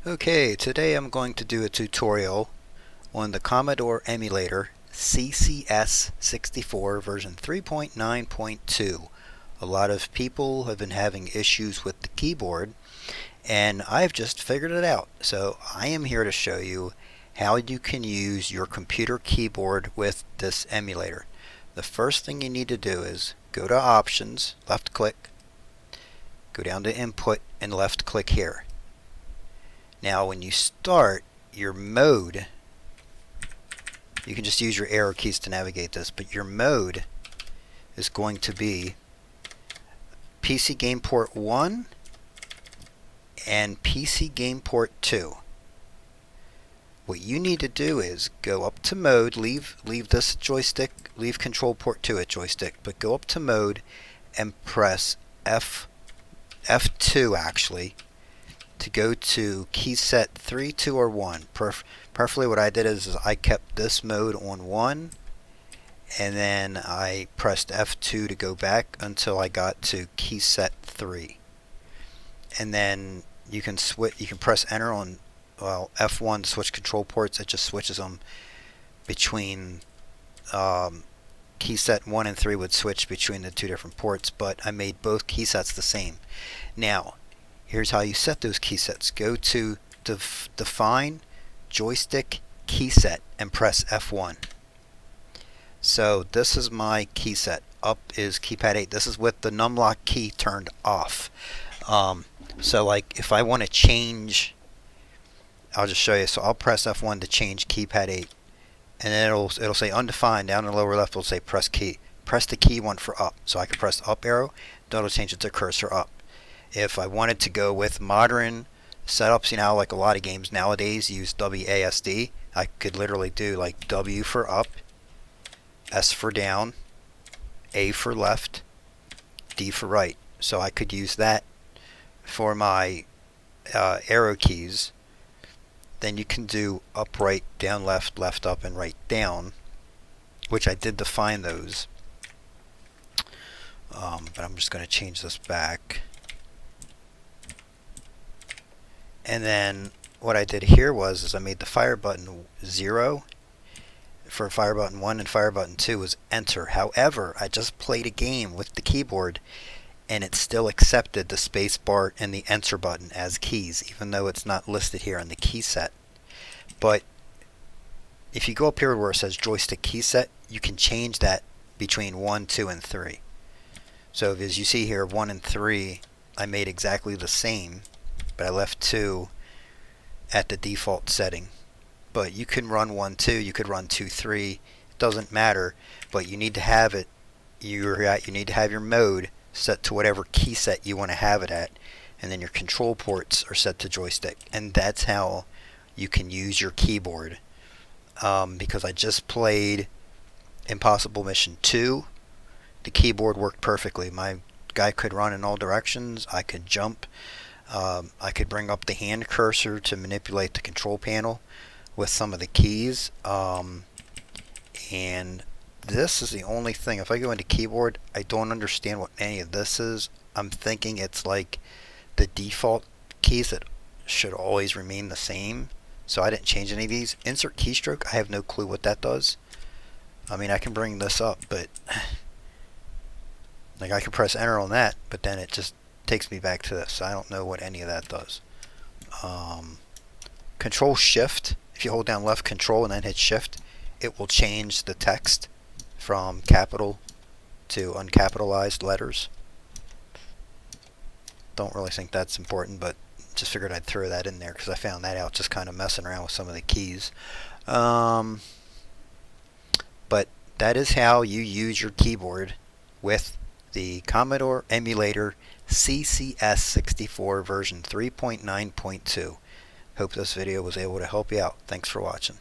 Okay, today I'm going to do a tutorial on the Commodore emulator CCS64 version 3.9.2. A lot of people have been having issues with the keyboard, and I've just figured it out. So I am here to show you how you can use your computer keyboard with this emulator. The first thing you need to do is go to Options, left click, go down to Input, and left click here. Now when you start your mode, you can just use your arrow keys to navigate this, but your mode is going to be PC Game Port 1 and PC Game Port 2. What you need to do is go up to mode, leave this joystick, leave control port 2 at joystick, but go up to mode and press F2 actually, to go to key set 3, 2, or 1. Preferably what I did is I kept this mode on 1, and then I pressed F2 to go back until I got to key set 3. And then you can press enter on F1 to switch control ports. It just switches them between key set 1 and 3 would switch between the two different ports, but I made both key sets the same. Now here's how you set those key sets. Go to define joystick key set and press F1. So this is my key set. Up is keypad 8. This is with the numlock key turned off. So like if I want to change, I'll just show you. So I'll press F1 to change keypad 8, and then it'll say undefined. Down in the lower left it'll say press key. Press the key one for up. So I can press up arrow, that'll change it to cursor up. If I wanted to go with modern setups, you know, like a lot of games nowadays use WASD, I could literally do like W for up, S for down, A for left, D for right. So I could use that for my arrow keys. Then you can do up, right, down, left, left, up, and right, down, which I did define those. But I'm just going to change this back. And then what I did here is I made the fire button 0 for fire button 1, and fire button 2 was enter. However, I just played a game with the keyboard and it still accepted the space bar and the enter button as keys, even though it's not listed here on the key set. But if you go up here where it says joystick key set, you can change that between 1, 2, and 3. So as you see here, 1 and 3 I made exactly the same, but I left 2 at the default setting. But you can run 1, 2, you could run 2, 3, it doesn't matter, but you need to have it, you need to have your mode set to whatever key set you want to have it at, and then your control ports are set to joystick, and that's how you can use your keyboard. Because I just played Impossible Mission 2, the keyboard worked perfectly. My guy could run in all directions, I could jump, I could bring up the hand cursor to manipulate the control panel with some of the keys, and this is the only thing. If I go into keyboard, I don't understand what any of this is. I'm thinking it's like the default keys that should always remain the same, so I didn't change any of these. Insert keystroke, I have no clue what that does. I mean, I can bring this up, but like I can press enter on that, but then it just takes me back to this. I don't know what any of that does. Control Shift, if you hold down left control and then hit shift, it will change the text from capital to uncapitalized letters. Don't really think that's important, but just figured I'd throw that in there because I found that out just kind of messing around with some of the keys. But that is how you use your keyboard with the Commodore emulator CCS64 version 3.9.2. Hope this video was able to help you out. Thanks for watching.